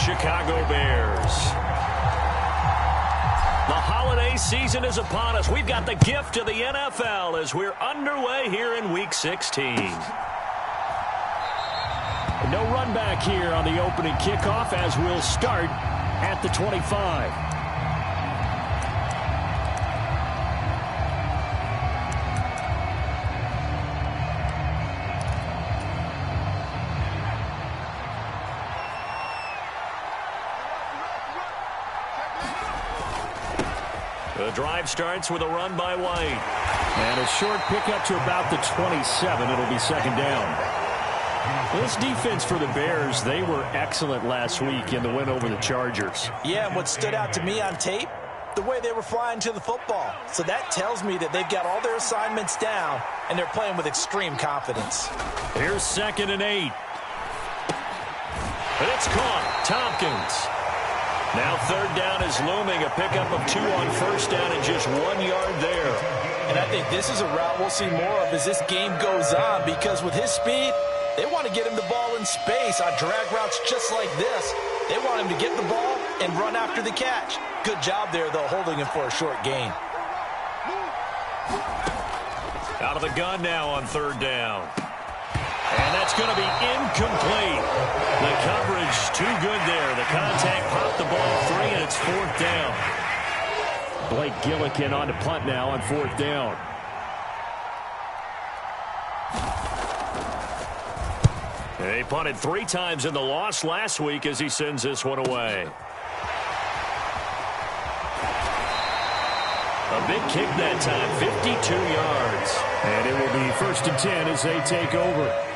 Chicago Bears. The holiday season is upon us. We've got the gift of the NFL as we're underway here in Week 16. No run back here on the opening kickoff as we'll start at the 25. The drive starts with a run by White. And a short pickup to about the 27. It'll be second down. This defense for the Bears, they were excellent last week in the win over the Chargers. Yeah, and what stood out to me on tape, the way they were flying to the football. So that tells me that they've got all their assignments down, and they're playing with extreme confidence. Here's 2nd and 8. But it's caught. Tompkins. Now 3rd down is looming. A pickup of 2 on 1st down and just 1 yard there. And I think this is a route we'll see more of as this game goes on, because with his speed, they want to get him the ball in space on drag routes just like this. They want him to get the ball and run after the catch. Good job there, though, holding him for a short gain. Out of the gun now on 3rd down. And that's going to be incomplete. The coverage too good there. The contact popped the ball 3, and it's 4th down. Blake Gillikin on to punt now on 4th down. They punted 3 times in the loss last week as he sends this one away. A big kick that time, 52 yards. And it will be 1st and 10 as they take over.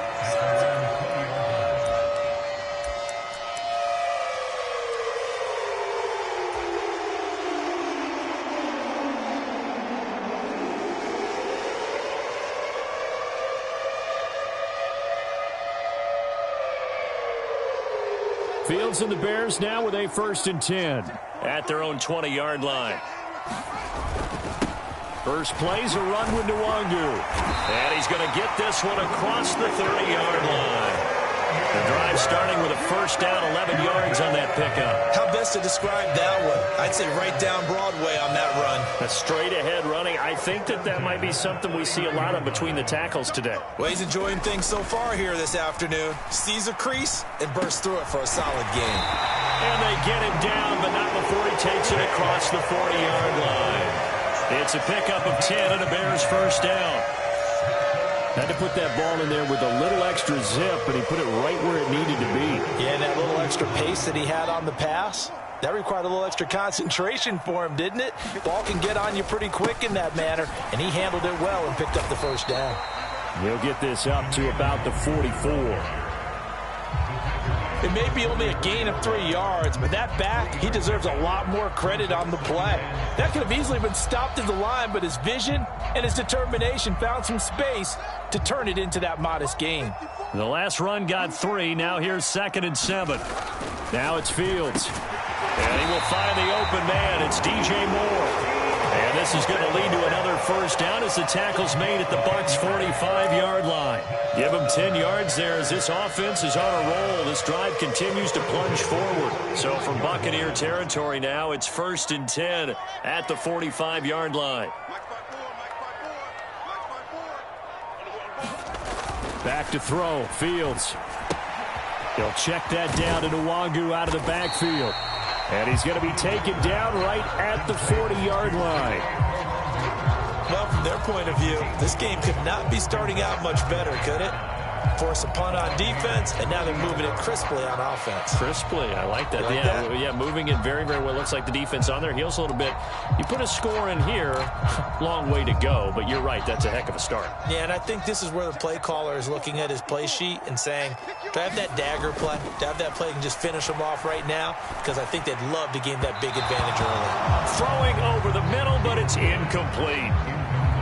Fields and the Bears now with a 1st and 10. At their own 20-yard line. First play's a run with Nwangu. And he's going to get this one across the 30-yard line. The drive starting with a 1st down, 11 yards on that pickup. How best to describe that one? I'd say right down Broadway on that run. A straight-ahead running. I think that might be something we see a lot of between the tackles today. Well, he's enjoying things so far here this afternoon. Sees a crease and bursts through it for a solid gain. And they get him down, but not before he takes it across the 40-yard line. It's a pickup of 10 and a Bears 1st down. Had to put that ball in there with a little extra zip, but he put it right where it needed to be. Yeah, and that little extra pace that he had on the pass, that required a little extra concentration for him, didn't it? Ball can get on you pretty quick in that manner, and he handled it well and picked up the 1st down. He'll get this up to about the 44. It may be only a gain of 3 yards, but that back, he deserves a lot more credit on the play. That could have easily been stopped at the line, but his vision and his determination found some space to turn it into that modest gain. The last run got 3. Now here's 2nd and 7. Now it's Fields. And he will find the open man. It's DJ Moore. And this is going to lead to another 1st down as the tackle's made at the Bucs' 45-yard line. Give him 10 yards there as this offense is on a roll. This drive continues to plunge forward. So from Buccaneer territory now, it's 1st and 10 at the 45-yard line. Back to throw. Fields. He'll check that down to Nwangu out of the backfield. And he's going to be taken down right at the 40-yard line. Well, from their point of view, this game could not be starting out much better, could it? Force a punt on defense, and now they're moving it crisply on offense. Crisply, I like that. Yeah, moving it very, very well. Looks like the defense on their heels a little bit. You put a score in here, long way to go, but you're right, that's a heck of a start. Yeah, and I think this is where the play caller is looking at his play sheet and saying, do I have that dagger play? Do I have that play and just finish them off right now? Because I think they'd love to gain that big advantage early. Throwing over the middle, but it's incomplete.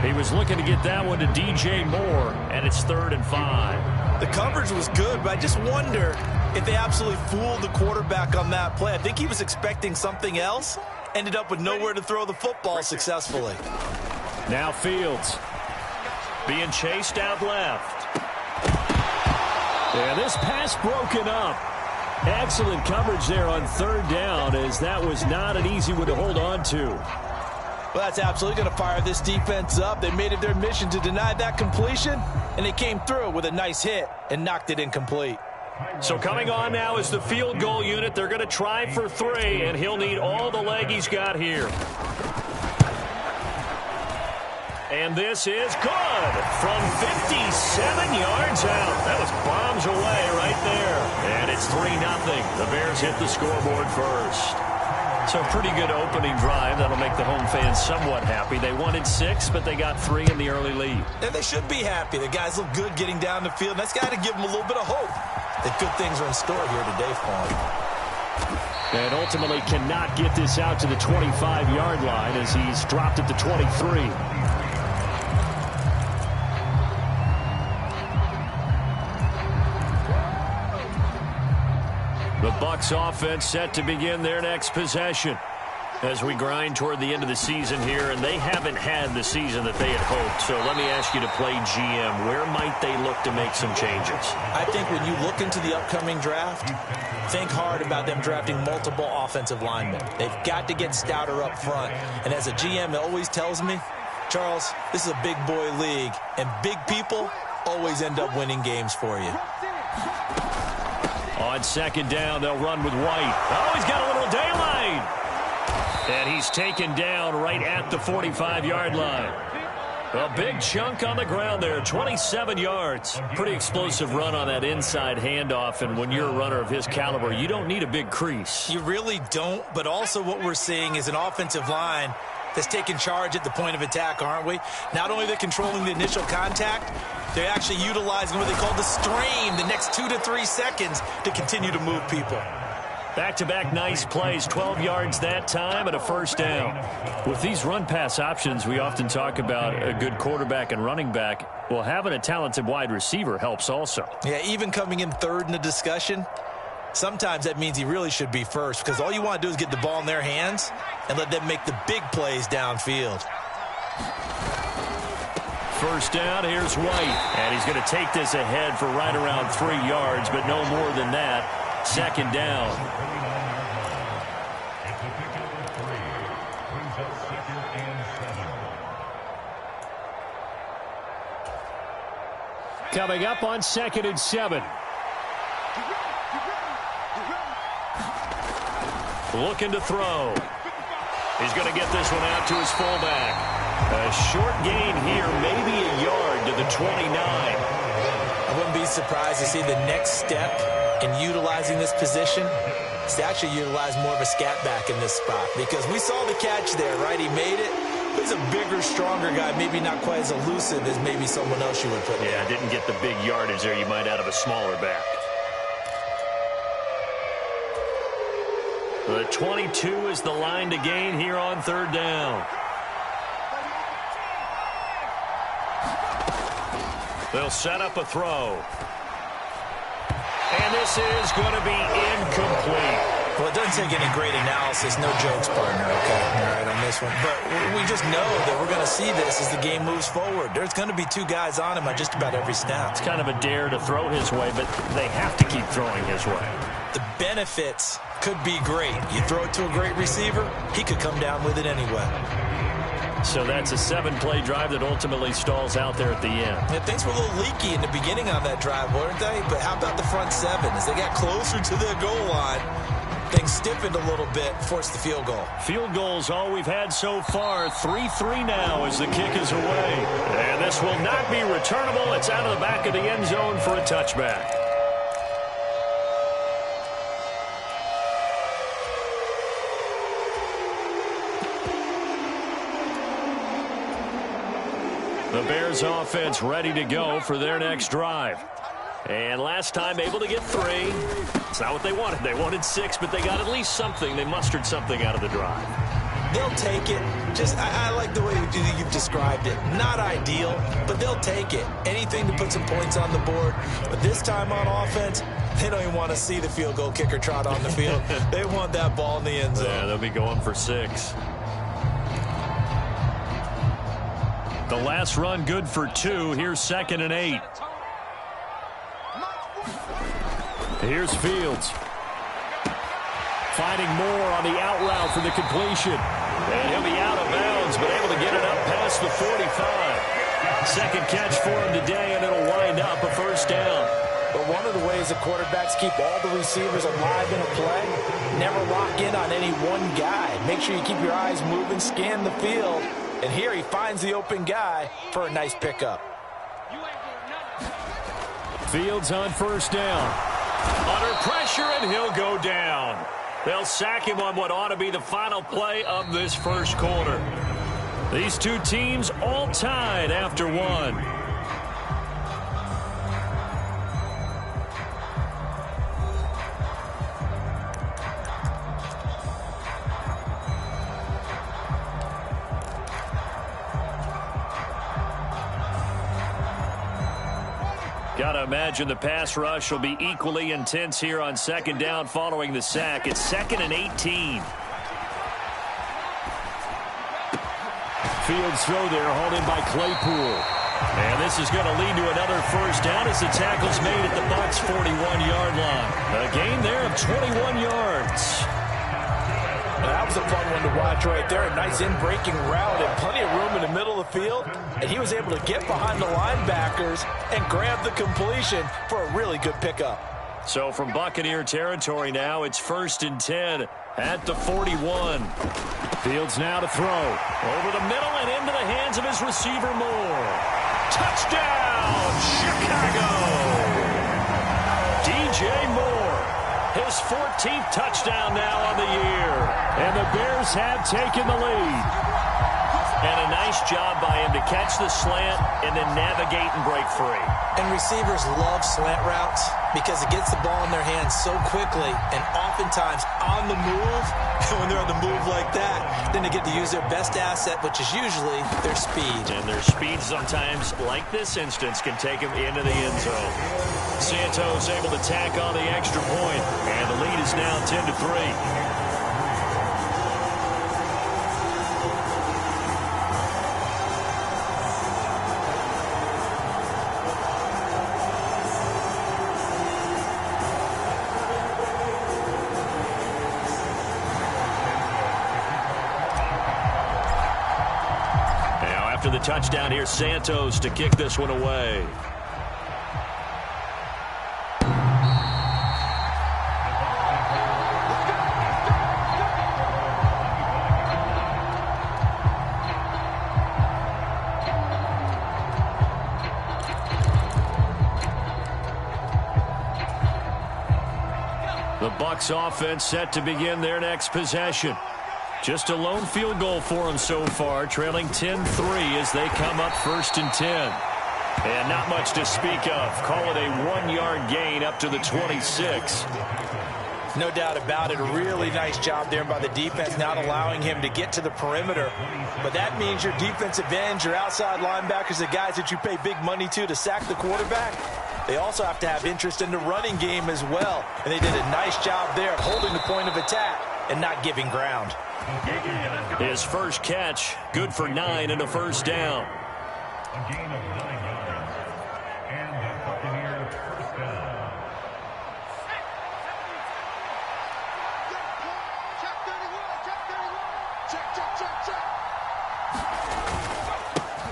He was looking to get that one to DJ Moore, and it's 3rd and 5. The coverage was good, but I just wonder if they absolutely fooled the quarterback on that play. I think he was expecting something else, ended up with nowhere to throw the football successfully. Now Fields. Being chased out left. Yeah, this pass broken up. Excellent coverage there on third down, as that was not an easy one to hold on to. Well, that's absolutely going to fire this defense up. They made it their mission to deny that completion, and they came through with a nice hit and knocked it incomplete. So coming on now is the field goal unit. They're going to try for 3, and he'll need all the leg he's got here. And this is good from 57 yards out. That was bombs away right there. And it's 3-0. The Bears hit the scoreboard first. So pretty good opening drive. That'll make the home fans somewhat happy. They wanted 6, but they got 3 in the early lead. And they should be happy. The guys look good getting down the field. That's got to give them a little bit of hope that good things are in store here today for them. And ultimately cannot get this out to the 25-yard line as he's dropped at the 23. The Bucs offense set to begin their next possession as we grind toward the end of the season here, and they haven't had the season that they had hoped. So let me ask you to play GM. Where might they look to make some changes? I think when you look into the upcoming draft, think hard about them drafting multiple offensive linemen. They've got to get stouter up front. And as a GM, it always tells me, Charles, this is a big boy league, and big people always end up winning games for you. On second down, they'll run with White. Oh, he's got a little daylight. And he's taken down right at the 45-yard line. A big chunk on the ground there, 27 yards. Pretty explosive run on that inside handoff, and when you're a runner of his caliber, you don't need a big crease. You really don't, but also what we're seeing is an offensive line that's taking charge at the point of attack, aren't we? Not only they're controlling the initial contact, they're actually utilizing what they call the stream, the next 2 to 3 seconds to continue to move people. Back-to-back nice plays, 12 yards that time and a first down. With these run-pass options, we often talk about a good quarterback and running back. Well, having a talented wide receiver helps also. Yeah, even coming in third in the discussion, sometimes that means he really should be first, because all you want to do is get the ball in their hands and let them make the big plays downfield. First down, here's White. And he's going to take this ahead for right around 3 yards, but no more than that. Second down. Coming up on 2nd and 7. Looking to throw. He's going to get this one out to his fullback. A short gain here, maybe a yard to the 29. I wouldn't be surprised to see the next step in utilizing this position is to actually utilize more of a scat back in this spot, because we saw the catch there, right? He made it. He's a bigger, stronger guy, maybe not quite as elusive as maybe someone else you would put in. Yeah, didn't get the big yardage there you might out of a smaller back. The 22 is the line to gain here on third down. They'll set up a throw. And this is going to be incomplete. Well, it doesn't take any great analysis. No jokes, partner, okay? All right, on this one. But we just know that we're going to see this as the game moves forward. There's going to be 2 guys on him on just about every snap. It's kind of a dare to throw his way, but they have to keep throwing his way. The benefits could be great. You throw it to a great receiver, he could come down with it anyway. So that's a 7-play drive that ultimately stalls out there at the end. Yeah, things were a little leaky in the beginning on that drive, weren't they? But how about the front 7? As they got closer to the goal line, things stiffened a little bit, forced the field goal. Field goals all we've had so far. 3-3 now as the kick is away. And this will not be returnable. It's out of the back of the end zone for a touchback. The Bears offense ready to go for their next drive. And last time able to get 3. It's not what they wanted. They wanted 6, but they got at least something. They mustered something out of the drive. They'll take it. Just, I like the way you've described it. Not ideal, but they'll take it. Anything to put some points on the board. But this time on offense, they don't even want to see the field goal kicker trot on the field. They want that ball in the end zone. Yeah, they'll be going for 6. The last run good for 2. Here's 2nd and 8. Here's Fields. Finding more on the out route for the completion. And he'll be out of bounds, but able to get it up past the 45. Second catch for him today, and it'll wind up a first down. But one of the ways the quarterbacks keep all the receivers alive in a play, never lock in on any one guy. Make sure you keep your eyes moving, scan the field. And here he finds the open guy for a nice pickup. Fields on first down. Under pressure, and he'll go down. They'll sack him on what ought to be the final play of this first quarter. These two teams all tied after one. Gotta imagine the pass rush will be equally intense here on second down following the sack. It's 2nd and 18. Fields throw there, hauled in by Claypool. And this is going to lead to another first down as the tackle's made at the Bucs' 41-yard line. A gain there of 21 yards. That was a fun one to watch right there. A nice in-breaking route and plenty of room in the middle of the field. And he was able to get behind the linebackers and grab the completion for a really good pickup. So from Buccaneer territory now, it's 1st and 10 at the 41. Fields now to throw. Over the middle and into the hands of his receiver Moore. Touchdown, Chicago! DJ Moore, his 14th touchdown now on the year. And the Bears have taken the lead. And a nice job by him to catch the slant and then navigate and break free. And receivers love slant routes because it gets the ball in their hands so quickly and oftentimes on the move. And when they're on the move like that, then they get to use their best asset, which is usually their speed. And their speed sometimes, like this instance, can take them into the end zone. Santos able to tack on the extra point, and the lead is now 10-3. After the touchdown here, Santos to kick this one away. The Bucs offense set to begin their next possession. Just a lone field goal for them so far, trailing 10-3 as they come up 1st and 10. And not much to speak of. Call it a 1-yard gain up to the 26. No doubt about it. A really nice job there by the defense, not allowing him to get to the perimeter. But that means your defensive ends, your outside linebackers, the guys that you pay big money to sack the quarterback, they also have to have interest in the running game as well. And they did a nice job there of holding the point of attack and not giving ground. His first catch, good for 9 and a first down. A gain of 9 yards. And the Buccaneers first down.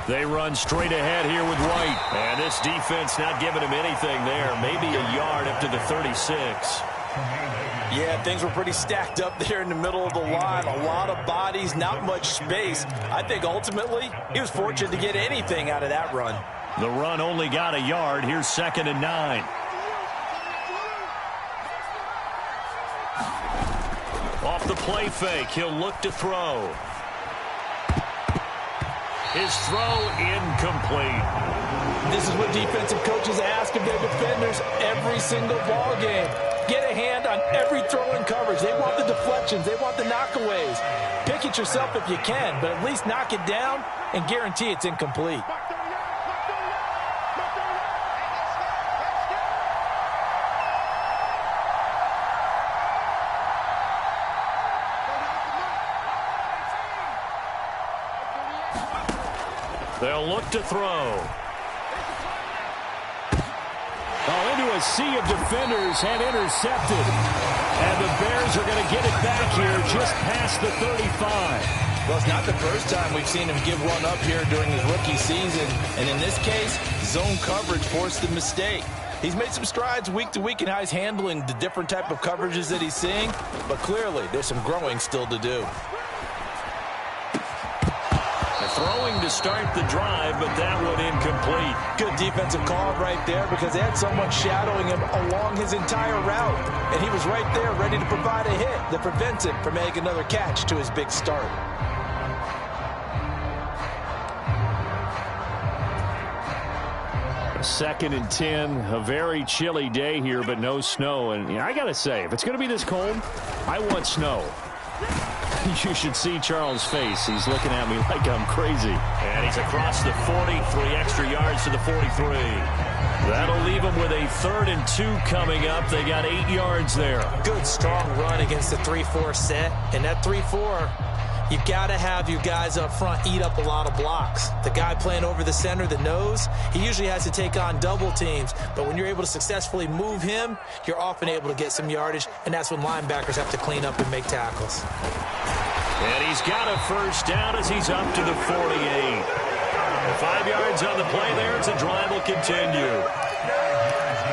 They run straight ahead here with White. And this defense not giving him anything there. Maybe a yard up to the 36. Yeah, things were pretty stacked up there in the middle of the line. A lot of bodies, not much space. I think ultimately he was fortunate to get anything out of that run. The run only got a yard. Here's 2nd and 9. Off the play fake, he'll look to throw. His throw incomplete. This is what defensive coaches ask of their defenders every single ball game. Get a hand on every throw in coverage. They want the deflections. They want the knockaways. Pick it yourself if you can, but at least knock it down and guarantee it's incomplete. They'll look to throw. Oh, into a sea of defenders and intercepted. And the Bears are going to get it back here just past the 35. Well, it's not the first time we've seen him give one up here during his rookie season. And in this case, zone coverage forced the mistake. He's made some strides week to week in how he's handling the different type of coverages that he's seeing. But clearly, there's some growing still to do. Throwing to start the drive, but that one incomplete. Good defensive call right there because they had someone shadowing him along his entire route. And he was right there ready to provide a hit that prevents him from making another catch to his big start. Second and 10, a very chilly day here, but no snow. And I got to say, if it's going to be this cold, I want snow. You should see Charles' face. He's looking at me like I'm crazy. And he's across the 40, 3 extra yards to the 43. That'll leave him with a 3rd and 2 coming up. They got 8 yards there. Good, strong run against the 3-4 set. And that 3-4, you've got to have your guys up front eat up a lot of blocks. The guy playing over the center, the nose, he usually has to take on double teams. But when you're able to successfully move him, you're often able to get some yardage, and that's when linebackers have to clean up and make tackles. And he's got a first down as he's up to the 48. 5 yards on the play there as the drive will continue.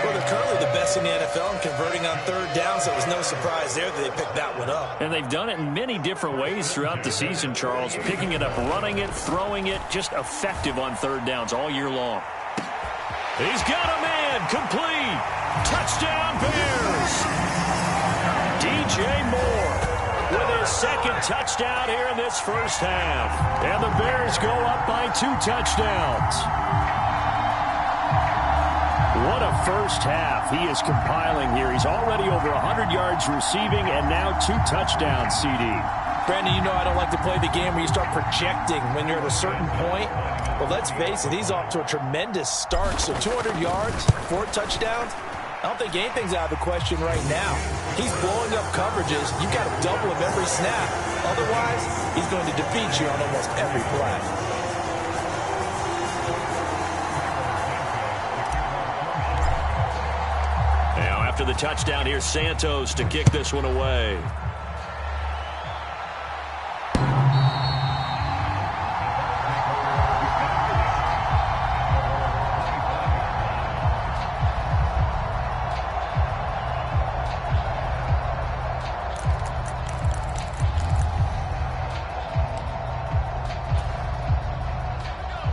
Well, they're currently the best in the NFL in converting on 3rd down, so it was no surprise there that they picked that one up. And they've done it in many different ways throughout the season, Charles. Picking it up, running it, throwing it, just effective on 3rd downs all year long. He's got a man, complete. Touchdown, Bears. DJ Moore with his 2nd touchdown here in this first half. And the Bears go up by 2 touchdowns. What a first half he is compiling here. He's already over 100 yards receiving and now 2 touchdowns, CD. Brandon, you know I don't like to play the game where you start projecting when you're at a certain point. But let's face it, he's off to a tremendous start. So 200 yards, 4 touchdowns. I don't think anything's out of the question right now. He's blowing up coverages. You've got to double him every snap. Otherwise, he's going to defeat you on almost every play. Now, after the touchdown, here's Santos to kick this one away.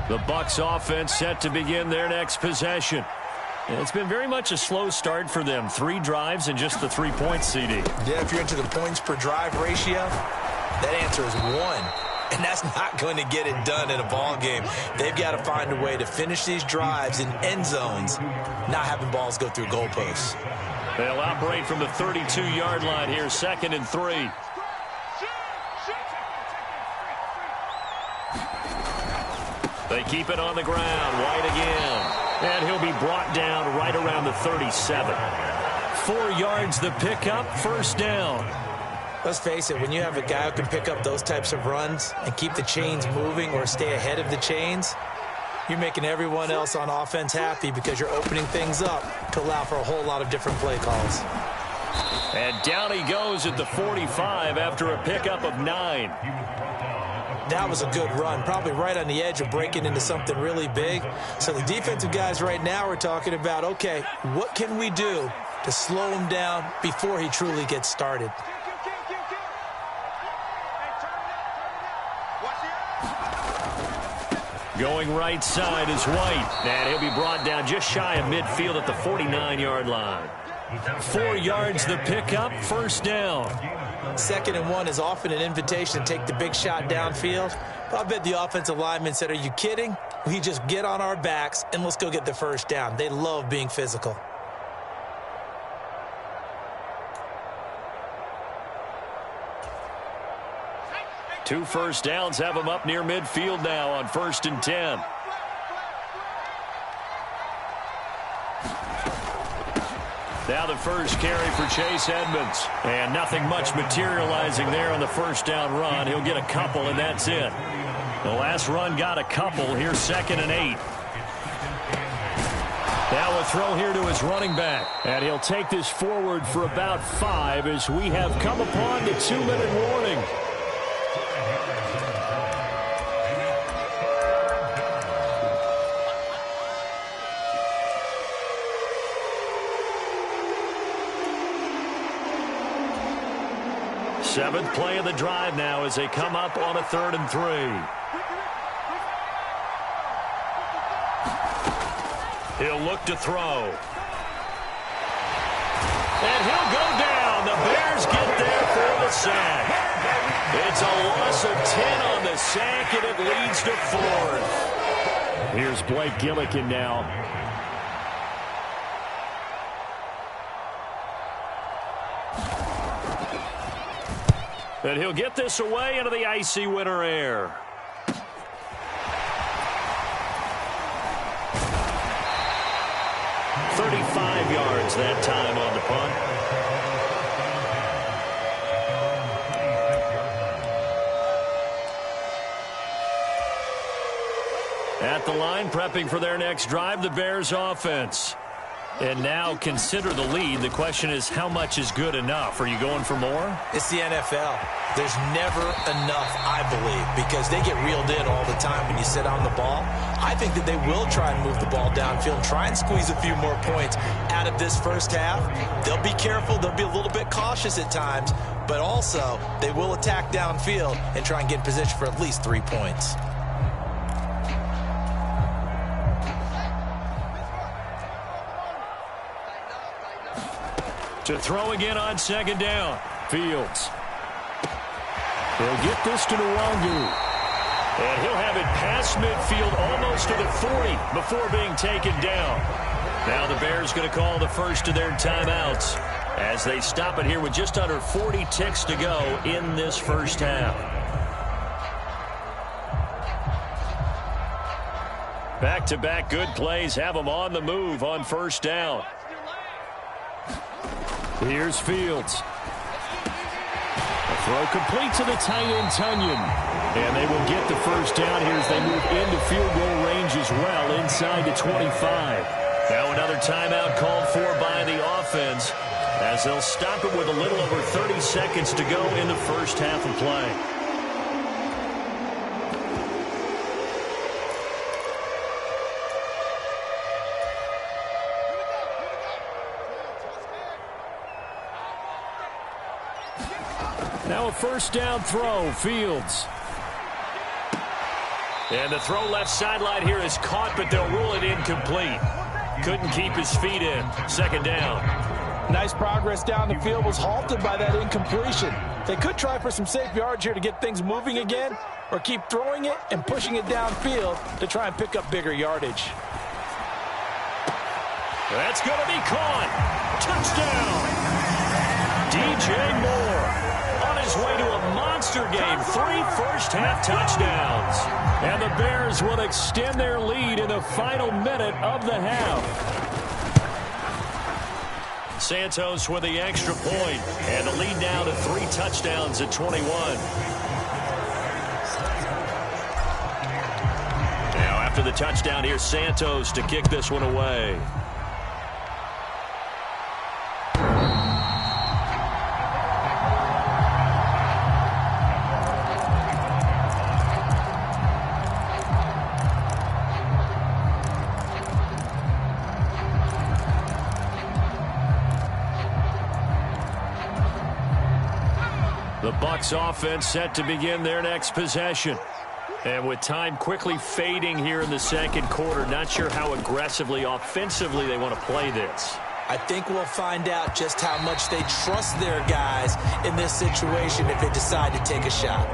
The Bucs offense set to begin their next possession. And it's been very much a slow start for them. 3 drives and just the 3 points, CD. Yeah, if you're into the points per drive ratio, that answer is 1. And that's not going to get it done in a ball game. They've got to find a way to finish these drives in end zones, not having balls go through goalposts. They'll operate from the 32-yard line here, 2nd and 3. They keep it on the ground. White again. And he'll be brought down right around the 37. 4 yards the pickup, first down. Let's face it, when you have a guy who can pick up those types of runs and keep the chains moving or stay ahead of the chains, you're making everyone else on offense happy because you're opening things up to allow for a whole lot of different play calls. And down he goes at the 45 after a pickup of 9. That was a good run, probably right on the edge of breaking into something really big. So the defensive guys right now are talking about, okay, what can we do to slow him down before he truly gets started? Going right side is White. And he'll be brought down just shy of midfield at the 49-yard line. 4 yards the pickup, first down. 2nd and 1 is often an invitation to take the big shot downfield. I bet the offensive lineman said, are you kidding? We just get on our backs and let's go get the first down. They love being physical. Two first downs have him up near midfield now on 1st and 10. Now the first carry for Chase Edmonds. And nothing much materializing there on the first down run. He'll get a couple, and that's it. The last run got a couple. Here's 2nd and 8. Now a throw here to his running back. And he'll take this forward for about 5 as we have come upon the 2-minute warning. Seventh play of the drive now as they come up on a 3rd and 3. He'll look to throw. And he'll go down. The Bears get there for the sack. It's a loss of 10 on the sack, and it leads to 4th. Here's Blake Gillikin now. And he'll get this away into the icy winter air. "35 yards that time on the punt. At the line, prepping for their next drive, the Bears offense. And now consider the lead. The question is, how much is good enough? Are you going for more? It's the NFL. There's never enough, I believe, because they get reeled in all the time when you sit on the ball. I think that they will try and move the ball downfield, try and squeeze a few more points out of this first half. They'll be careful. They'll be a little bit cautious at times, but also they will attack downfield and try and get in position for at least 3 points. To throw again on 2nd down. Fields. He'll get this to Nwangu. And he'll have it past midfield almost to the 40 before being taken down. Now the Bears going to call the first of their timeouts as they stop it here with just under 40 ticks to go in this first half. Back-to-back good plays have them on the move on 1st down. Here's Fields. A throw complete to the tight end, Tunyon. And they will get the first down here as they move into field goal range as well, inside the 25. Now another timeout called for by the offense as they'll stop it with a little over 30 seconds to go in the first half of play. Now a 1st down throw, Fields. And the throw left sideline here is caught, but they'll rule it incomplete. Couldn't keep his feet in. 2nd down. Nice progress down the field, was halted by that incompletion. They could try for some safe yards here to get things moving again, or keep throwing it and pushing it downfield to try and pick up bigger yardage. That's going to be caught. Touchdown. DJ Moore. On his way to a monster game, 3 first-half touchdowns. And the Bears will extend their lead in the final minute of the half. Santos with the extra point, and the lead now to 3 touchdowns at 21. Now after the touchdown, here's Santos to kick this one away. The Bucs offense set to begin their next possession. And with time quickly fading here in the 2nd quarter, not sure how aggressively, offensively they want to play this. I think we'll find out just how much they trust their guys in this situation if they decide to take a shot.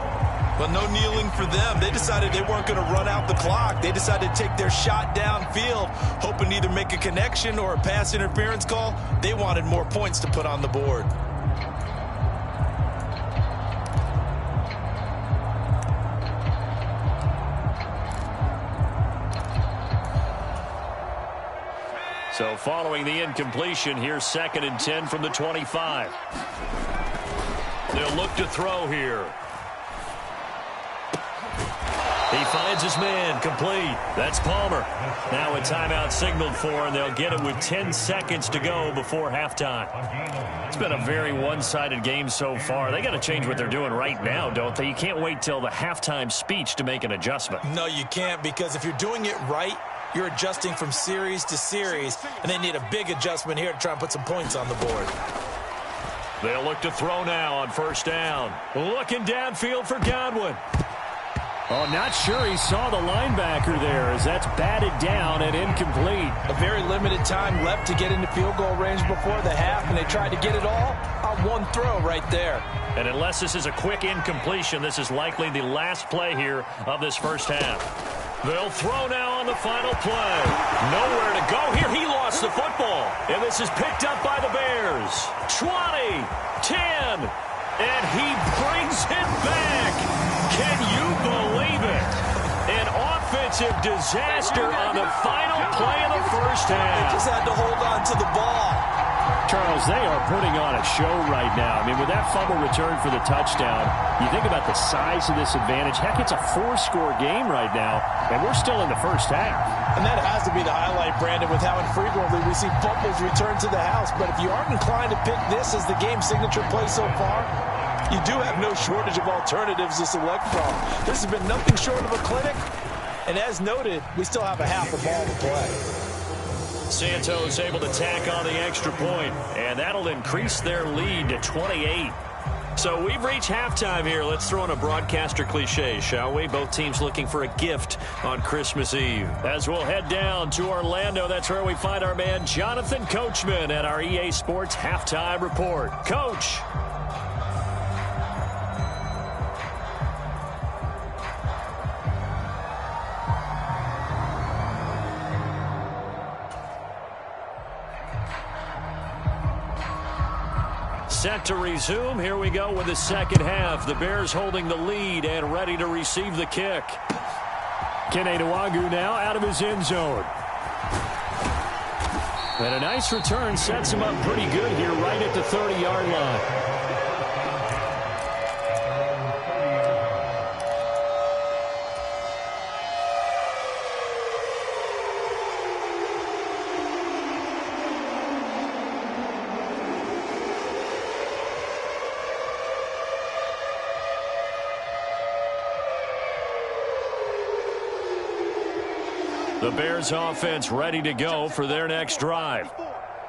But no kneeling for them. They decided they weren't going to run out the clock. They decided to take their shot downfield, hoping to either make a connection or a pass interference call. They wanted more points to put on the board. So following the incompletion, here's 2nd and 10 from the 25. They'll look to throw here. He finds his man, complete. That's Palmer. Now a timeout signaled for, and they'll get it with 10 seconds to go before halftime. It's been a very one-sided game so far. They got to change what they're doing right now, don't they? You can't wait till the halftime speech to make an adjustment. No, you can't, because if you're doing it right, you're adjusting from series to series, and they need a big adjustment here to try and put some points on the board. They'll look to throw now on first down. Looking downfield for Godwin. Oh, not sure he saw the linebacker there as that's batted down and incomplete. A very limited time left to get into field goal range before the half, and they tried to get it all on one throw right there. And unless this is a quick incompletion, this is likely the last play here of this first half. They'll throw now on the final play. Nowhere to go here. He lost the football. And this is picked up by the Bears. 20, 10, and he brings it back. Can you believe it? An offensive disaster on the final play of the first half. They just had to hold on to the ball. Charles, they are putting on a show right now. I mean, with that fumble return for the touchdown, you think about the size of this advantage. Heck, it's a 4-score game right now, and we're still in the first half. And that has to be the highlight, Brandon, with how infrequently we see fumbles return to the house. But if you aren't inclined to pick this as the game signature play so far, you do have no shortage of alternatives to select from. This has been nothing short of a clinic. And as noted, we still have a half a ball to play. Santos able to tack on the extra point, and that'll increase their lead to 28. So we've reached halftime here. Let's throw in a broadcaster cliche, shall we? Both teams looking for a gift on Christmas Eve. As we'll head down to Orlando, that's where we find our man Jonathan Coachman at our EA Sports Halftime Report. Coach. Set to resume. Here we go with the second half. The Bears holding the lead and ready to receive the kick. Kene Nwangwu now out of his end zone. And a nice return sets him up pretty good here right at the 30-yard line. The Bears offense ready to go for their next drive.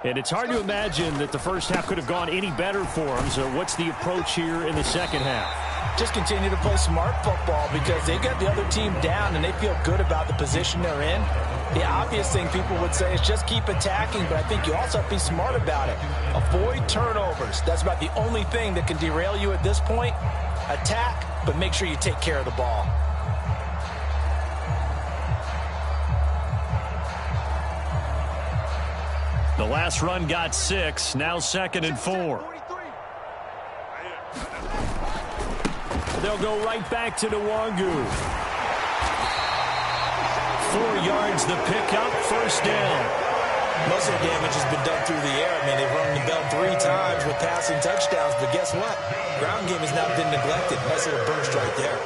And it's hard to imagine that the first half could have gone any better for them. So what's the approach here in the second half? Just continue to play smart football because they got the other team down and they feel good about the position they're in. The obvious thing people would say is just keep attacking, but I think you also have to be smart about it. Avoid turnovers. That's about the only thing that can derail you at this point. Attack, but make sure you take care of the ball. The last run got 6, now 2nd and 4. They'll go right back to Nwangwu. 4 yards the pickup, first down. Most of the damage has been done through the air. I mean, they've rung the bell 3 times with passing touchdowns, but guess what? Ground game has now been neglected. Nice little burst right there.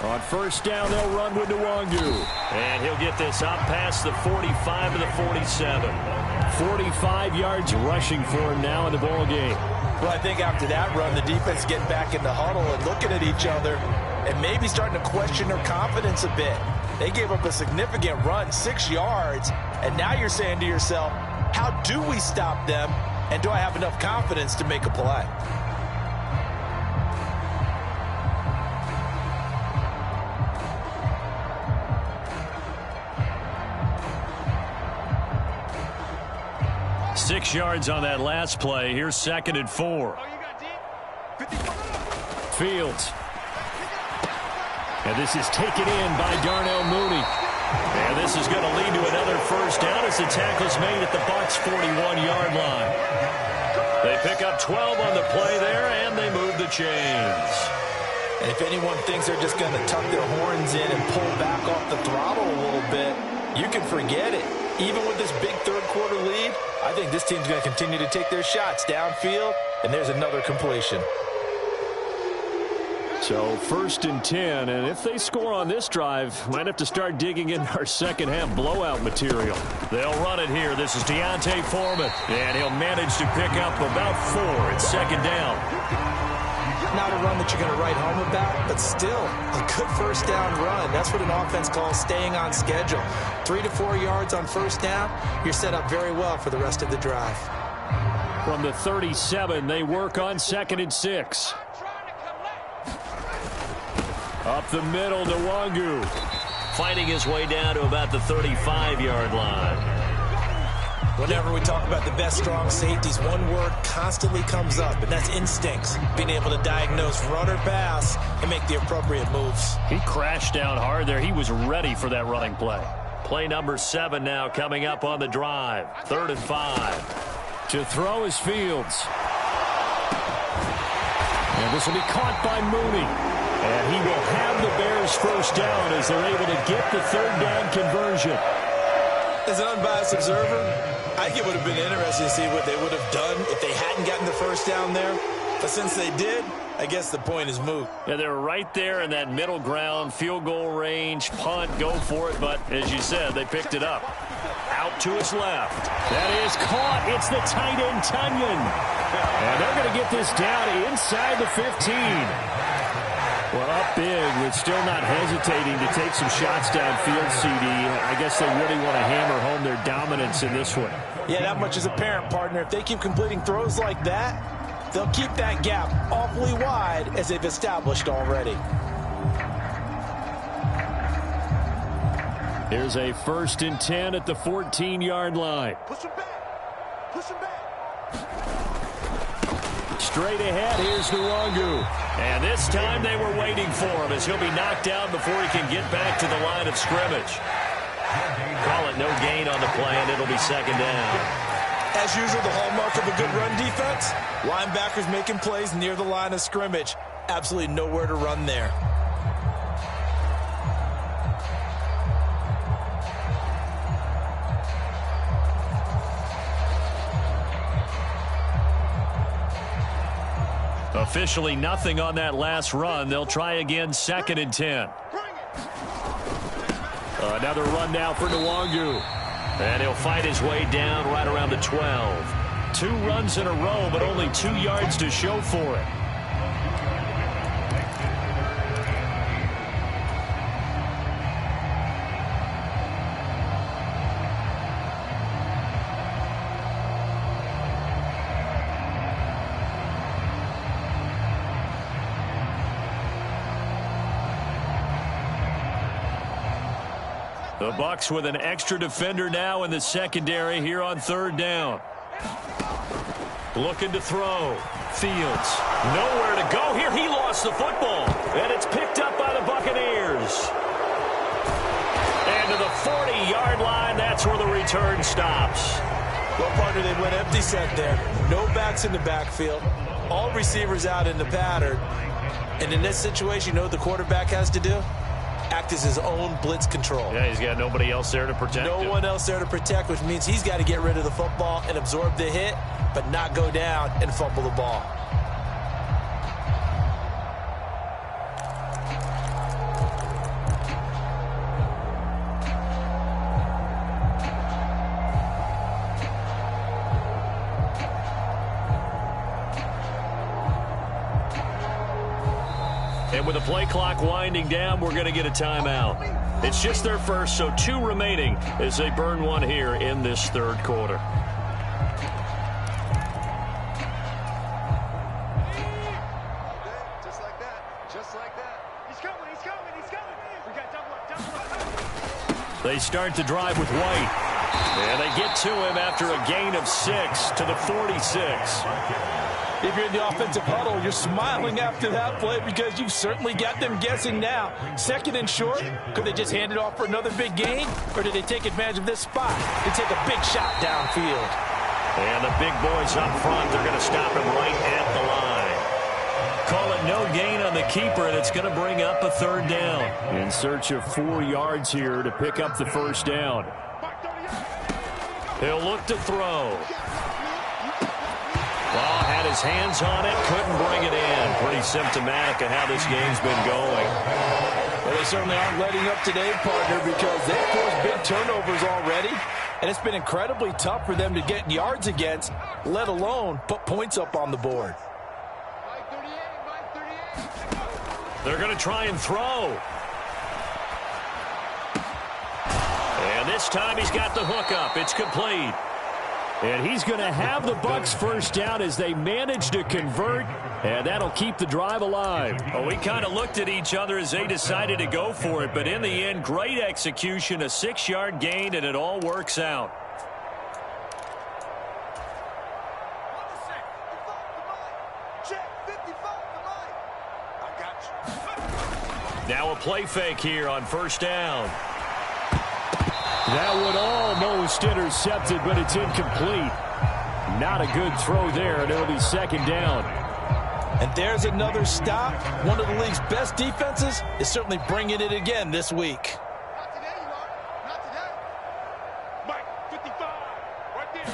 On first down, they'll run with Nwangwu. And he'll get this up past the 45 to the 47. 45 yards rushing for him now in the ball game. Well, I think after that run, the defense getting back in the huddle and looking at each other and maybe starting to question their confidence a bit. They gave up a significant run, 6 yards, and now you're saying to yourself, how do we stop them, and do I have enough confidence to make a play? Six yards on that last play. Here's 2nd and 4. Fields. And this is taken in by Darnell Mooney. And this is going to lead to another first down as the tackle's made at the Bucs' 41-yard line. They pick up 12 on the play there, and they move the chains. And if anyone thinks they're just going to tuck their horns in and pull back off the throttle a little bit, you can forget it. Even with this big third-quarter lead, I think this team's going to continue to take their shots downfield, and there's another completion. So 1st and 10, and if they score on this drive, might have to start digging in our second-half blowout material. They'll run it here. This is Deontay Foreman, and he'll manage to pick up about 4. It's 2nd down. Not a run that you're going to write home about, but still a good first down run. That's what an offense calls staying on schedule. 3 to 4 yards on first down, you're set up very well for the rest of the drive. From the 37, they work on 2nd and 6. Up the middle, Nwangu. Fighting his way down to about the 35-yard line. Whenever we talk about the best strong safeties, one word constantly comes up, and that's instincts. Being able to diagnose run or pass and make the appropriate moves. He crashed down hard there. He was ready for that running play. Play number 7 now coming up on the drive. 3rd and 5. To throw is Fields. And this will be caught by Mooney. And he will have the Bears first down as they're able to get the 3rd down conversion. As an unbiased observer, I think it would have been interesting to see what they would have done if they hadn't gotten the first down there. But since they did, I guess the point is moot. Yeah, they're right there in that middle ground, field goal range, punt, go for it. But as you said, they picked it up. Out to his left. That is caught. It's the tight end, Tunyon. And they're going to get this down inside the 15. Well, up big with still not hesitating to take some shots downfield, CD. I guess they really want to hammer home their dominance in this one. Yeah, that much is apparent, partner. If they keep completing throws like that, they'll keep that gap awfully wide as they've established already. Here's a 1st and 10 at the 14-yard line. Push him back. Push him back. Straight ahead, here's Nwangu. And this time they were waiting for him as he'll be knocked down before he can get back to the line of scrimmage. Call it no gain on the play, and it'll be 2nd down. As usual, the hallmark of a good run defense, linebackers making plays near the line of scrimmage. Absolutely nowhere to run there. Officially nothing on that last run. They'll try again 2nd and 10. Another run now for Nwangu. And he'll fight his way down right around the 12. 2 runs in a row, but only 2 yards to show for it. The Bucs with an extra defender now in the secondary here on 3rd down. Looking to throw. Fields. Nowhere to go here. He lost the football. And it's picked up by the Buccaneers. And to the 40-yard line, that's where the return stops. Well, partner, they went empty set there. No backs in the backfield. All receivers out in the pattern. And in this situation, you know what the quarterback has to do? Act as his own blitz control. Yeah, he's got nobody else there to protect him. No one else there to protect, which means he's got to get rid of the football and absorb the hit, but not go down and fumble the ball. And with the play clock winding down, we're going to get a timeout. It's just their first, so 2 remaining as they burn one here in this 3rd quarter. Just like that. Just like that. He's coming. He's coming. He's coming. We got double up. They start to drive with White. And they get to him after a gain of 6 to the 46. If you're in the offensive huddle, you're smiling after that play because you've certainly got them guessing now. 2nd and short, could they just hand it off for another big gain? Or did they take advantage of this spot to take a big shot downfield? And the big boys up front, they're going to stop him right at the line. Call it no gain on the keeper, and it's going to bring up a 3rd down. In search of 4 yards here to pick up the first down. He'll look to throw. Well, had his hands on it, couldn't bring it in. Pretty symptomatic of how this game's been going. Well, they certainly aren't letting up today, partner, because they've forced big turnovers already, and it's been incredibly tough for them to get yards against, let alone put points up on the board. They're going to try and throw. And this time he's got the hook up. It's complete. And he's going to have the Bucs first down as they manage to convert, and that'll keep the drive alive. Well, we kind of looked at each other as they decided to go for it, but in the end, great execution, a 6-yard gain, and it all works out. Now a play fake here on first down. That one almost intercepted, but it's incomplete. Not a good throw there, and it'll be second down. And there's another stop. One of the league's best defenses is certainly bringing it again this week. Not today, you are. Not today. Mike, 55. Right there.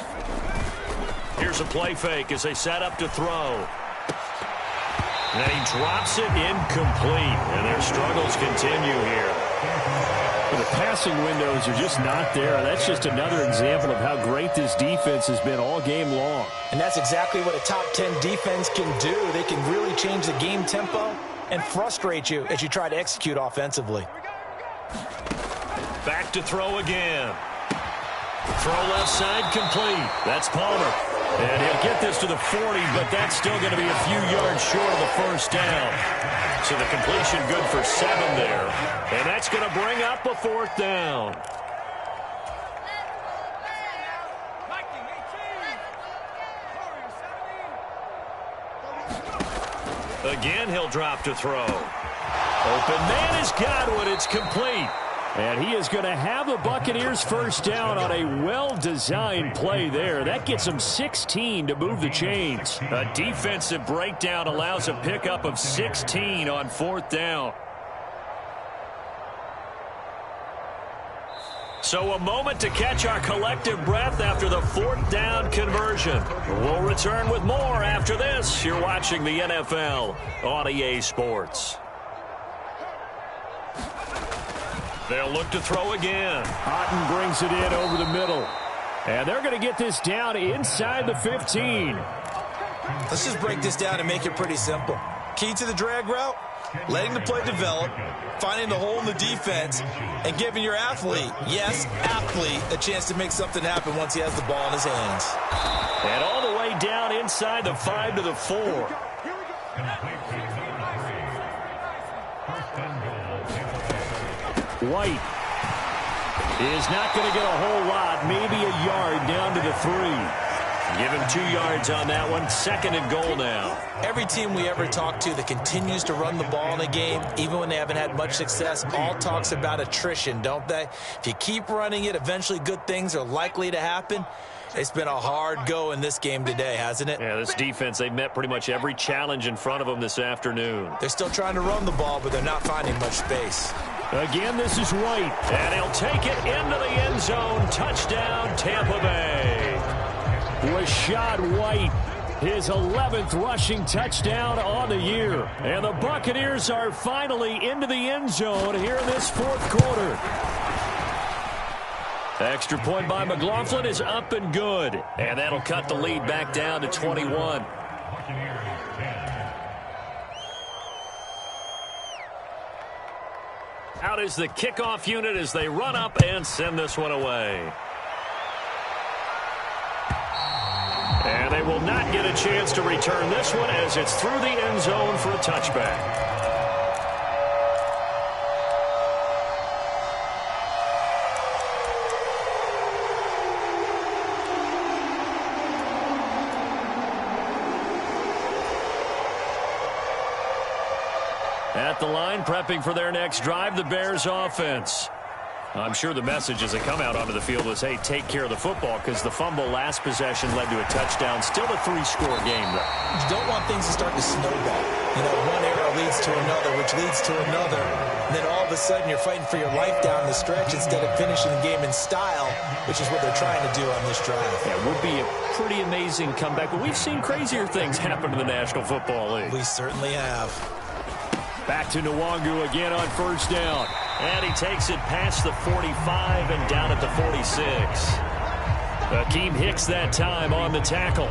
Here's a play fake as they set up to throw. And he drops it incomplete, and their struggles continue here. The passing windows are just not there. That's just another example of how great this defense has been all game long. And that's exactly what a top 10 defense can do. They can really change the game tempo and frustrate you as you try to execute offensively. Back to throw again. Throw left side complete. That's Palmer. And he'll get this to the 40, but that's still going to be a few yards short of the first down. So the completion good for 7 there. And that's going to bring up a 4th down. Again, he'll drop to throw. Open man has got one. It's complete. And he is going to have the Buccaneers first down on a well-designed play there. That gets them 16 to move the chains. A defensive breakdown allows a pickup of 16 on 4th down. So a moment to catch our collective breath after the 4th down conversion. We'll return with more after this. You're watching the NFL on EA Sports. They'll look to throw again. Otten brings it in over the middle. And they're going to get this down inside the 15. Let's just break this down and make it pretty simple. Key to the drag route, letting the play develop, finding the hole in the defense, and giving your athlete, yes, athlete, a chance to make something happen once he has the ball in his hands. And all the way down inside the 5 to the 4. White is not going to get a whole lot, maybe a yard down to the 3. Give him 2 yards on that one. 2nd and goal now. Every team we ever talk to that continues to run the ball in a game, even when they haven't had much success, all talks about attrition, don't they? If you keep running it, eventually good things are likely to happen. It's been a hard go in this game today, hasn't it? Yeah, this defense, they've met pretty much every challenge in front of them this afternoon. They're still trying to run the ball, but they're not finding much space. Again, this is White. And he'll take it into the end zone. Touchdown, Tampa Bay. Rashad White, his 11th rushing touchdown on the year. And the Buccaneers are finally into the end zone here in this 4th quarter. Extra point by McLaughlin is up and good. And that'll cut the lead back down to 21. Out is the kickoff unit as they run up and send this one away. And they will not get a chance to return this one as it's through the end zone for a touchback. At the line, prepping for their next drive, the Bears offense. I'm sure the message as they come out onto the field was, hey, take care of the football, because the fumble last possession led to a touchdown. Still a 3-score game, though. You don't want things to start to snowball. You know, one error leads to another, which leads to another. And then all of a sudden you're fighting for your life down the stretch instead of finishing the game in style, which is what they're trying to do on this drive. Yeah, it would be a pretty amazing comeback, but we've seen crazier things happen in the National Football League. We certainly have. Back to Nwangu again on first down. And he takes it past the 45 and down at the 46. Akeem Hicks that time on the tackle.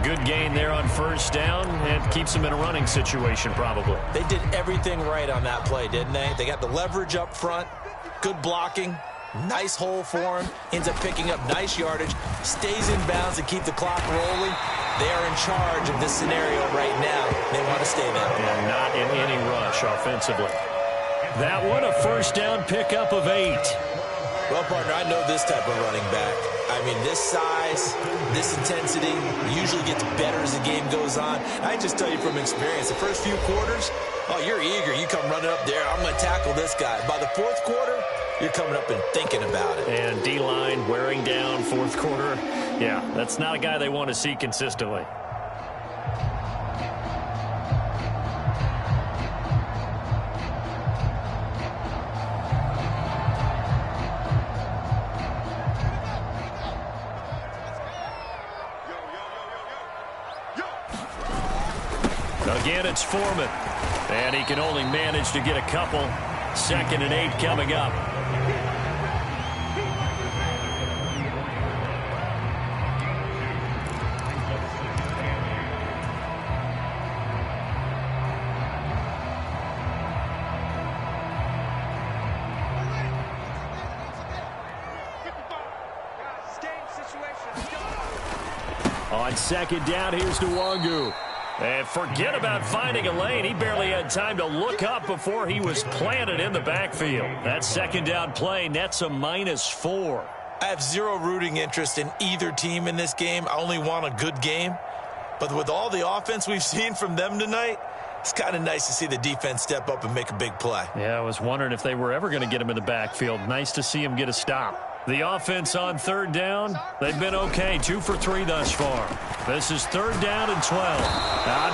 Good gain there on first down and keeps him in a running situation probably. They did everything right on that play, didn't they? They got the leverage up front, good blocking, nice hole for him, ends up picking up nice yardage, stays in bounds to keep the clock rolling. They are in charge of this scenario right now. They want to stay there. And not in any rush offensively. That one, a first down pickup of 8. Well, partner, I know this type of running back. I mean, this size, this intensity usually gets better as the game goes on. I just tell you from experience, the first few quarters, oh, you're eager. You come running up there. I'm going to tackle this guy. By the fourth quarter, you're coming up and thinking about it. And D-line wearing down fourth quarter. Yeah, that's not a guy they want to see consistently. Again, it's Foreman. And he can only manage to get a couple. 2nd and 8 coming up. On 2nd down, here's Nwangu. And forget about finding a lane. He barely had time to look up before he was planted in the backfield. That 2nd down play nets a -4. I have zero rooting interest in either team in this game. I only want a good game. But with all the offense we've seen from them tonight, it's kind of nice to see the defense step up and make a big play. Yeah, I was wondering if they were ever going to get him in the backfield. Nice to see him get a stop. The offense on 3rd down, they've been okay. 2 for 3 thus far. This is 3rd down and 12.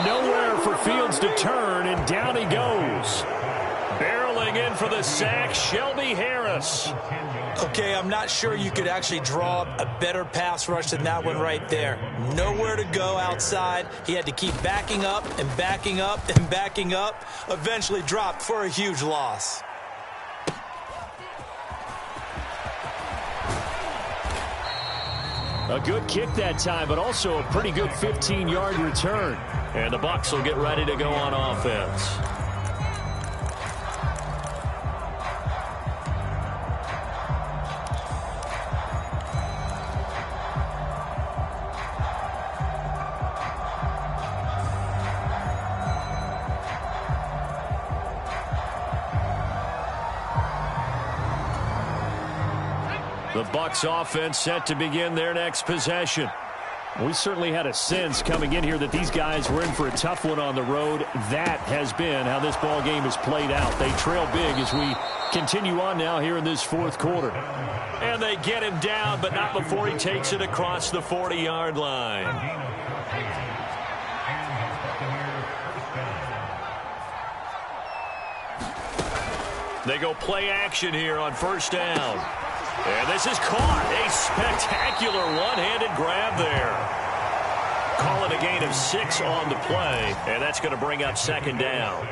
Nowhere for Fields to turn, and down he goes. Barreling in for the sack, Shelby Harris. Okay, I'm not sure you could actually draw a better pass rush than that one right there. Nowhere to go outside. He had to keep backing up and backing up and backing up. Eventually dropped for a huge loss. A good kick that time, but also a pretty good 15-yard return. And the Bucs will get ready to go on offense. The Bucs offense set to begin their next possession. We certainly had a sense coming in here that these guys were in for a tough one on the road. That has been how this ball game has played out. They trail big as we continue on now here in this 4th quarter. And they get him down, but not before he takes it across the 40-yard line. They go play action here on 1st down. And this is caught. A spectacular one-handed grab there. Call it a gain of 6 on the play, and that's going to bring up 2nd down.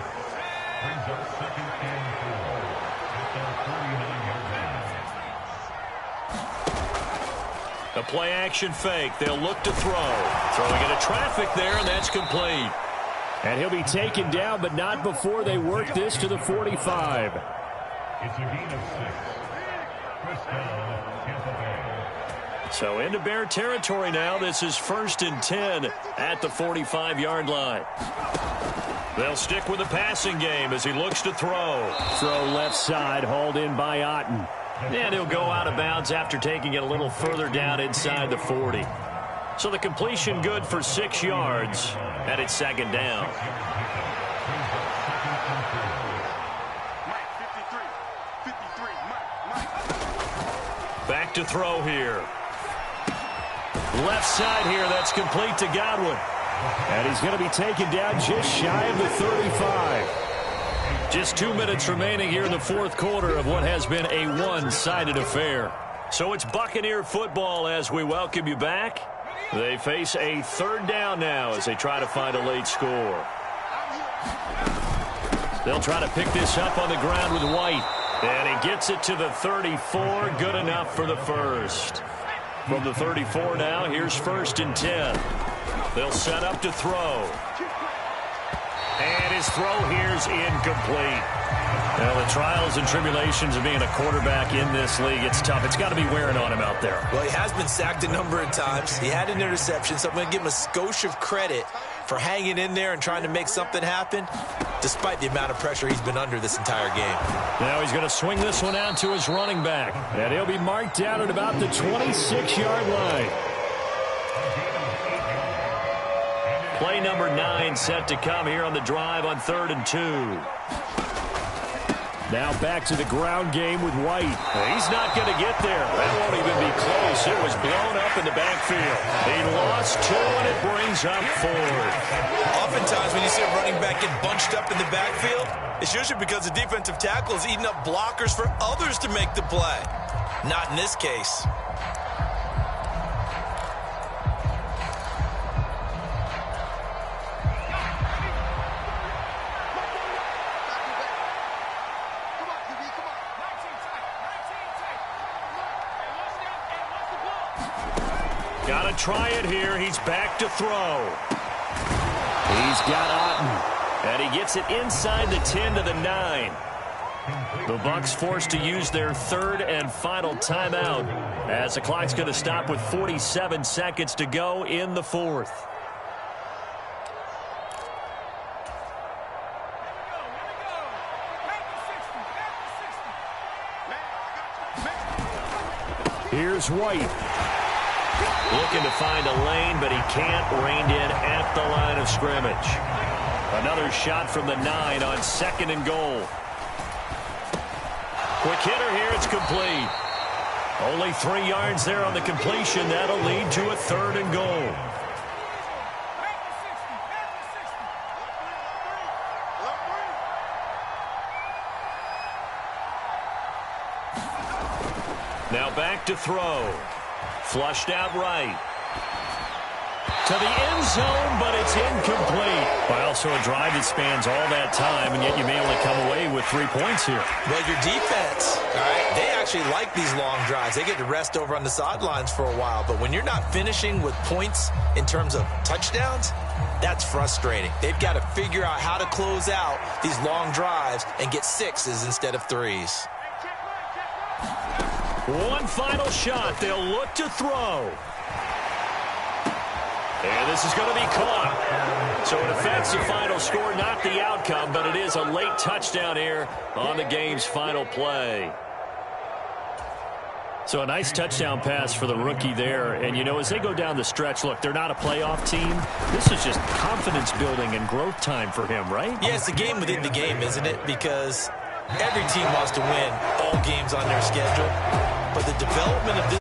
A play-action fake. They'll look to throw. Throwing into traffic there, and that's complete. And he'll be taken down, but not before they work this to the 45. It's a gain of 6. So into Bear territory now. This is 1st and 10 at the 45-yard line. They'll stick with the passing game as he looks to throw. Throw left side, hauled in by Otten. And he'll go out of bounds after taking it a little further down inside the 40. So the completion good for 6 yards, and it's 2nd down. Mike, 53, Mike. back to throw here. Left side here, that's complete to Godwin. And he's going to be taken down just shy of the 35. Just 2 minutes remaining here in the fourth quarter of what has been a one-sided affair. So it's Buccaneer football as we welcome you back. They face a third down now as they try to find a late score. They'll try to pick this up on the ground with White. And he gets it to the 34. Good enough for the first. From the 34 now, here's 1st and 10. They'll set up to throw. And his throw here's incomplete. Well, the trials and tribulations of being a quarterback in this league, it's tough. It's got to be wearing on him out there. Well, he has been sacked a number of times. He had an interception, so I'm going to give him a skosh of credit for hanging in there and trying to make something happen, despite the amount of pressure he's been under this entire game. Now he's going to swing this one out to his running back. And he'll be marked down at about the 26-yard line. Play number 9 set to come here on the drive on 3rd and 2. Now back to the ground game with White. He's not going to get there. That won't even be close. It was blown up in the backfield. He lost 2, and it brings up 4. Oftentimes when you see a running back get bunched up in the backfield, it's usually because the defensive tackle is eating up blockers for others to make the play. Not in this case. Got to try it here. He's back to throw. He's got Otten. And he gets it inside the 10 to the 9. The Bucs forced to use their 3rd and final timeout as the clock's going to stop with 47 seconds to go in the 4th. Here's White. Looking to find a lane, but he can't. Reined in at the line of scrimmage. Another shot from the 9 on 2nd and goal. Quick hitter here. It's complete. Only 3 yards there on the completion. That'll lead to a 3rd and goal. Now back to throw. Flushed out right. To the end zone, but it's incomplete. Well, so a drive that spans all that time, and yet you may only come away with 3 points here. Well, your defense, all right, they actually like these long drives. They get to rest over on the sidelines for a while. But when you're not finishing with points in terms of touchdowns, that's frustrating. They've got to figure out how to close out these long drives and get 6s instead of 3s. One final shot. They'll look to throw. And this is going to be caught. So it affects the final score, not the outcome, but it is a late touchdown here on the game's final play. So a nice touchdown pass for the rookie there. And, you know, as they go down the stretch, look, they're not a playoff team. This is just confidence building and growth time for him, right? Yeah, it's a game within the game, isn't it? Because every team wants to win all games on their schedule. But the development of this